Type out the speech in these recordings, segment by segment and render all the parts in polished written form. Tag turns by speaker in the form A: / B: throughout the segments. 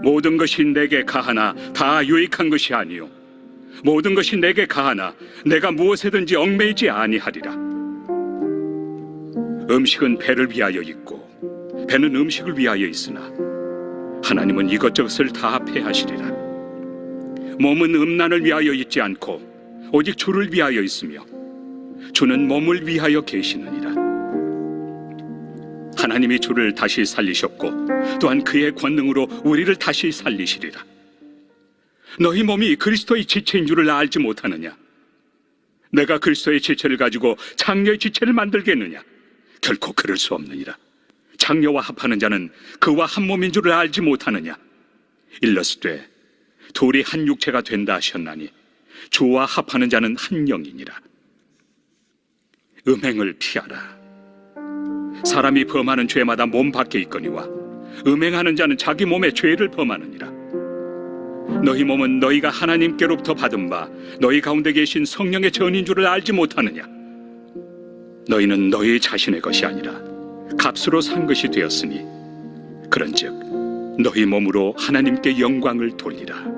A: 모든 것이 내게 가하나 다 유익한 것이 아니요 모든 것이 내게 가하나 내가 무엇에든지 얽매이지 아니하리라. 음식은 배를 위하여 있고 배는 음식을 위하여 있으나 하나님은 이것저것을 다 패하시리라. 몸은 음란을 위하여 있지 않고 오직 주를 위하여 있으며 주는 몸을 위하여 계시느니라. 하나님이 주를 다시 살리셨고 또한 그의 권능으로 우리를 다시 살리시리라. 너희 몸이 그리스도의 지체인 줄을 알지 못하느냐? 내가 그리스도의 지체를 가지고 장녀의 지체를 만들겠느냐? 결코 그럴 수 없느니라. 장녀와 합하는 자는 그와 한 몸인 줄을 알지 못하느냐? 일러스되 둘이 한 육체가 된다 하셨나니 주와 합하는 자는 한 영이니라. 음행을 피하라. 사람이 범하는 죄마다 몸 밖에 있거니와 음행하는 자는 자기 몸에 죄를 범하느니라. 너희 몸은 너희가 하나님께로부터 받은 바 너희 가운데 계신 성령의 전인 줄을 알지 못하느냐? 너희는 너희 자신의 것이 아니라 값으로 산 것이 되었으니 그런즉 너희 몸으로 하나님께 영광을 돌리라.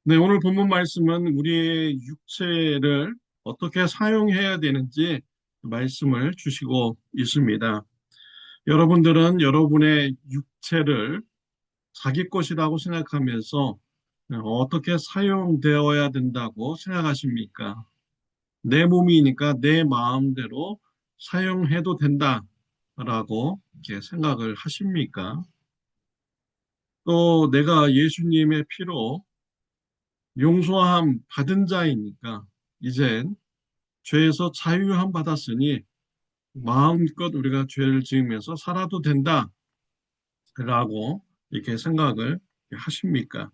B: 네, 오늘 본문 말씀은 우리의 육체를 어떻게 사용해야 되는지 말씀을 주시고 있습니다. 여러분들은 여러분의 육체를 자기 것이라고 생각하면서 어떻게 사용되어야 된다고 생각하십니까? 내 몸이니까 내 마음대로 사용해도 된다라고 이렇게 생각을 하십니까? 또 내가 예수님의 피로 용서함 받은 자이니까 이젠 죄에서 자유함 받았으니 마음껏 우리가 죄를 지으면서 살아도 된다라고 이렇게 생각을 하십니까?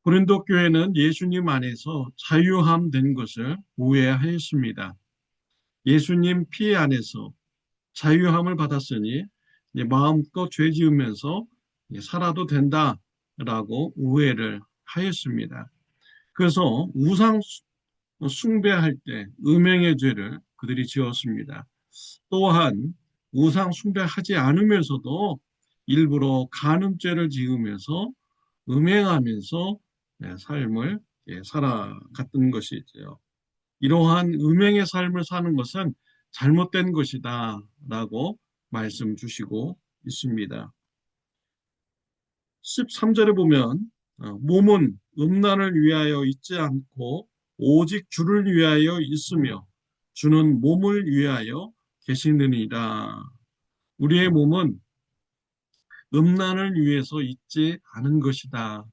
B: 고린도 교회는 예수님 안에서 자유함 된 것을 오해하였습니다. 예수님 피 안에서 자유함을 받았으니 마음껏 죄 지으면서 살아도 된다라고 오해를 하였습니다. 그래서 우상 숭배할 때 음행의 죄를 그들이 지었습니다. 또한 우상 숭배하지 않으면서도 일부러 간음죄를 지으면서 음행하면서 삶을 살아갔던 것이죠. 이러한 음행의 삶을 사는 것은 잘못된 것이다 라고 말씀 주시고 있습니다. 13절에 보면 몸은 음란을 위하여 있지 않고 오직 주를 위하여 있으며 주는 몸을 위하여 계시느니라. 우리의 몸은 음란을 위해서 있지 않은 것이다.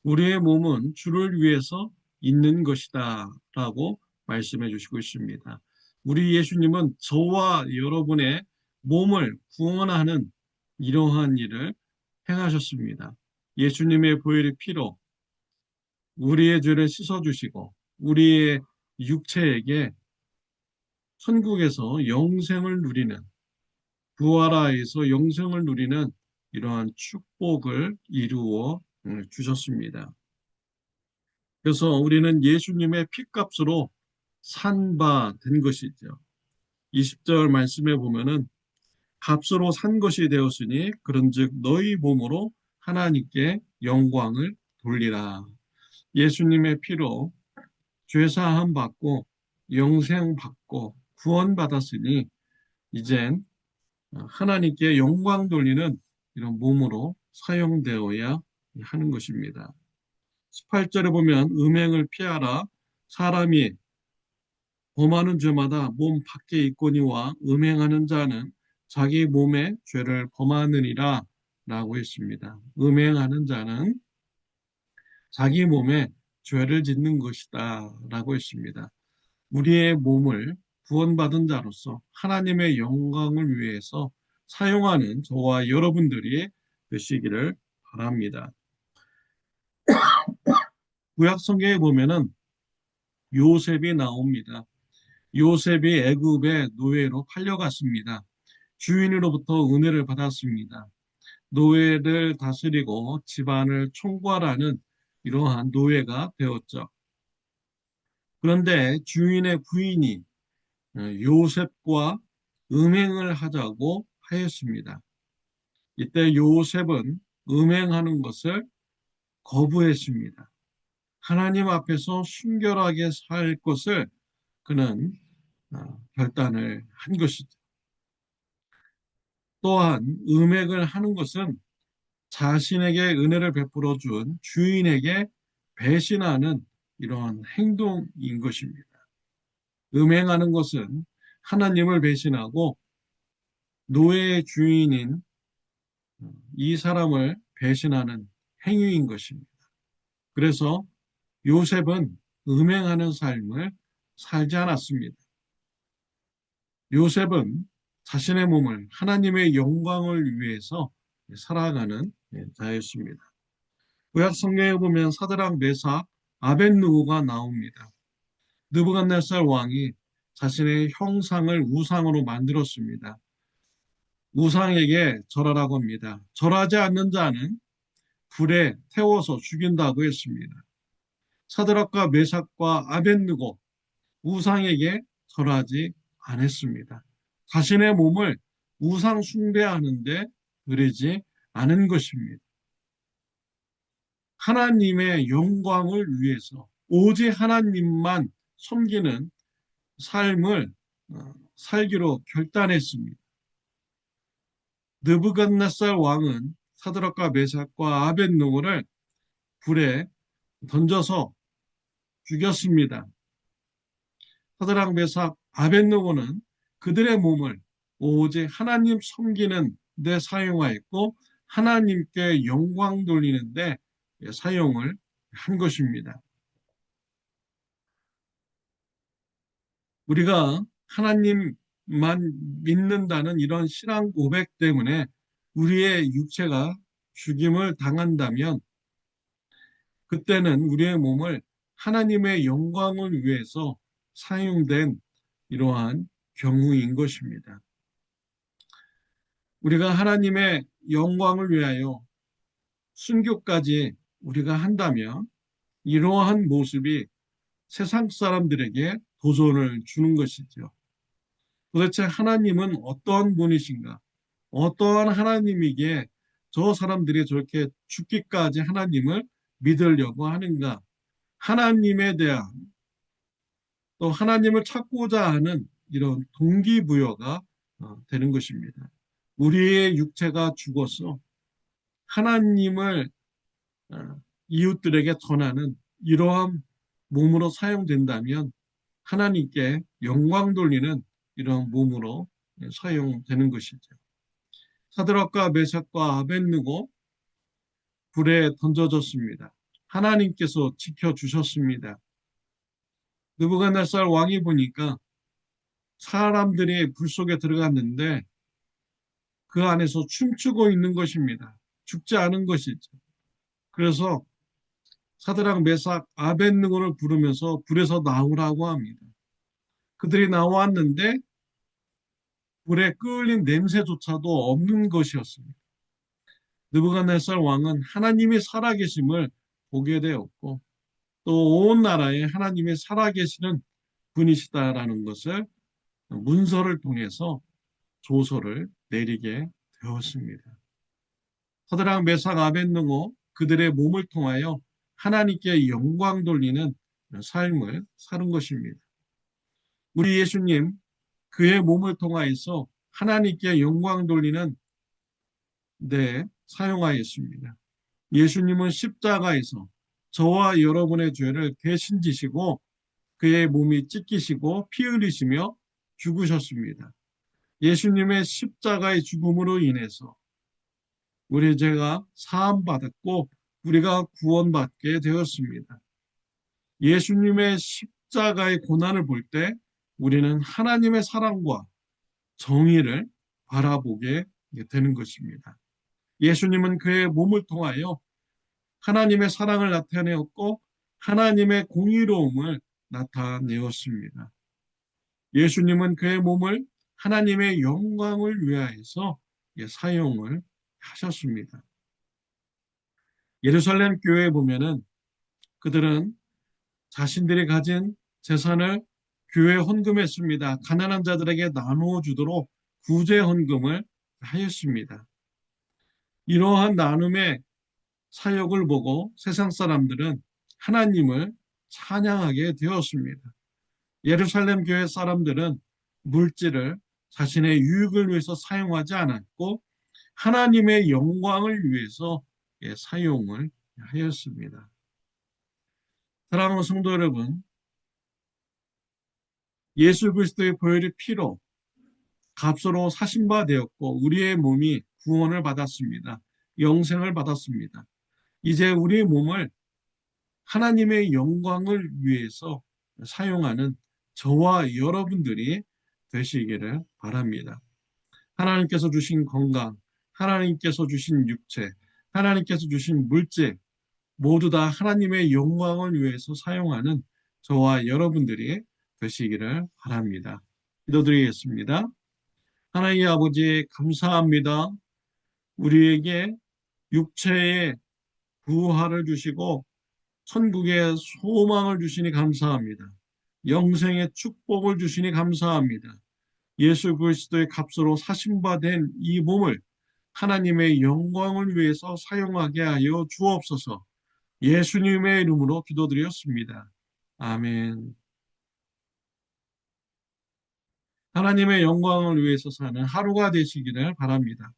B: 우리의 몸은 주를 위해서 있는 것이다 라고 말씀해 주시고 있습니다. 우리 예수님은 저와 여러분의 몸을 구원하는 이러한 일을 행하셨습니다. 예수님의 보혈의 피로 우리의 죄를 씻어주시고 우리의 육체에게 천국에서 영생을 누리는 부활하에서 영생을 누리는 이러한 축복을 이루어 주셨습니다. 그래서 우리는 예수님의 피값으로 산 바 된 것이죠. 20절 말씀에 보면은 값으로 산 것이 되었으니 그런즉 너희 몸으로 하나님께 영광을 돌리라. 예수님의 피로 죄사함 받고 영생 받고 구원 받았으니 이젠 하나님께 영광 돌리는 이런 몸으로 사용되어야 하는 것입니다. 18절에 보면 음행을 피하라. 사람이 범하는 죄마다 몸 밖에 있거니와 음행하는 자는 자기 몸에 죄를 범하느니라 라고 했습니다. 음행하는 자는 자기 몸에 죄를 짓는 것이다 라고 했습니다. 우리의 몸을 구원받은 자로서 하나님의 영광을 위해서 사용하는 저와 여러분들이 되시기를 바랍니다. 구약 성경에 보면은 요셉이 나옵니다. 요셉이 애굽의 노예로 팔려갔습니다. 주인으로부터 은혜를 받았습니다. 노예를 다스리고 집안을 총괄하는 이러한 노예가 되었죠. 그런데 주인의 부인이 요셉과 음행을 하자고 하였습니다. 이때 요셉은 음행하는 것을 거부했습니다. 하나님 앞에서 순결하게 살 것을 그는 결단을 한 것이죠. 또한 음행을 하는 것은 자신에게 은혜를 베풀어 준 주인에게 배신하는 이런 행동인 것입니다. 음행하는 것은 하나님을 배신하고 노예의 주인인 이 사람을 배신하는 행위인 것입니다. 그래서 요셉은 음행하는 삶을 살지 않았습니다. 요셉은 자신의 몸을 하나님의 영광을 위해서 살아가는 자였습니다. 구약 성경에 보면 사드락, 메삭, 아벳느고가 나옵니다. 느부갓네살 왕이 자신의 형상을 우상으로 만들었습니다. 우상에게 절하라고 합니다. 절하지 않는 자는 불에 태워서 죽인다고 했습니다. 사드락과 메삭과 아벳느고 우상에게 절하지 않았습니다. 자신의 몸을 우상 숭배하는데 그러지 않은 것입니다. 하나님의 영광을 위해서 오직 하나님만 섬기는 삶을 살기로 결단했습니다. 느부갓네살 왕은 사드락과 메삭과 아벳느고를 불에 던져서 죽였습니다. 사드락, 메삭, 아벳느고는 그들의 몸을 오직 하나님 섬기는 데 사용하였고 하나님께 영광 돌리는 데 사용을 한 것입니다. 우리가 하나님만 믿는다는 이런 신앙 고백 때문에 우리의 육체가 죽임을 당한다면 그때는 우리의 몸을 하나님의 영광을 위해서 사용된 이러한 경우인 것입니다. 우리가 하나님의 영광을 위하여 순교까지 우리가 한다면 이러한 모습이 세상 사람들에게 도전을 주는 것이죠. 도대체 하나님은 어떠한 분이신가? 어떠한 하나님이기에 저 사람들이 저렇게 죽기까지 하나님을 믿으려고 하는가? 하나님에 대한 또 하나님을 찾고자 하는 이런 동기부여가 되는 것입니다. 우리의 육체가 죽어서 하나님을 이웃들에게 전하는 이러한 몸으로 사용된다면 하나님께 영광 돌리는 이러한 몸으로 사용되는 것이죠. 사드락과 메삭과 아벳느고 불에 던져졌습니다. 하나님께서 지켜주셨습니다. 느부갓네살 왕이 보니까 사람들이 불 속에 들어갔는데 그 안에서 춤추고 있는 것입니다. 죽지 않은 것이죠. 그래서 사드락, 메삭, 아벳느고를 부르면서 불에서 나오라고 합니다. 그들이 나왔는데 불에 끌린 냄새조차도 없는 것이었습니다. 느부갓네살 왕은 하나님이 살아계심을 보게 되었고 또 온 나라에 하나님이 살아계시는 분이시다라는 것을 문서를 통해서 조서를 내리게 되었습니다. 사드락, 메삭, 아벳느고 그들의 몸을 통하여 하나님께 영광 돌리는 삶을 사는 것입니다. 우리 예수님 그의 몸을 통하여서 하나님께 영광 돌리는 데 사용하였습니다. 예수님은 십자가에서 저와 여러분의 죄를 대신 지시고 그의 몸이 찢기시고 피 흘리시며 죽으셨습니다. 예수님의 십자가의 죽음으로 인해서 우리 죄가 사함받았고 우리가 구원받게 되었습니다. 예수님의 십자가의 고난을 볼 때 우리는 하나님의 사랑과 정의를 바라보게 되는 것입니다. 예수님은 그의 몸을 통하여 하나님의 사랑을 나타내었고 하나님의 공의로움을 나타내었습니다. 예수님은 그의 몸을 하나님의 영광을 위하여서 사용을 하셨습니다. 예루살렘 교회에 보면은 그들은 자신들이 가진 재산을 교회에 헌금했습니다. 가난한 자들에게 나누어 주도록 구제 헌금을 하였습니다. 이러한 나눔의 사역을 보고 세상 사람들은 하나님을 찬양하게 되었습니다. 예루살렘 교회 사람들은 물질을 자신의 유익을 위해서 사용하지 않았고 하나님의 영광을 위해서 사용을 하였습니다. 사랑하는 성도 여러분, 예수 그리스도의 보혈의 피로 값으로 사신 바 되었고 우리의 몸이 구원을 받았습니다. 영생을 받았습니다. 이제 우리의 몸을 하나님의 영광을 위해서 사용하는 저와 여러분들이 되시기를 바랍니다. 하나님께서 주신 건강, 하나님께서 주신 육체, 하나님께서 주신 물질 모두 다 하나님의 영광을 위해서 사용하는 저와 여러분들이 되시기를 바랍니다. 기도드리겠습니다. 하나님 아버지 감사합니다. 우리에게 육체의 부활을 주시고 천국의 소망을 주시니 감사합니다. 영생의 축복을 주시니 감사합니다. 예수 그리스도의 값으로 사신바된 이 몸을 하나님의 영광을 위해서 사용하게 하여 주옵소서. 예수님의 이름으로 기도드렸습니다. 아멘. 하나님의 영광을 위해서 사는 하루가 되시기를 바랍니다.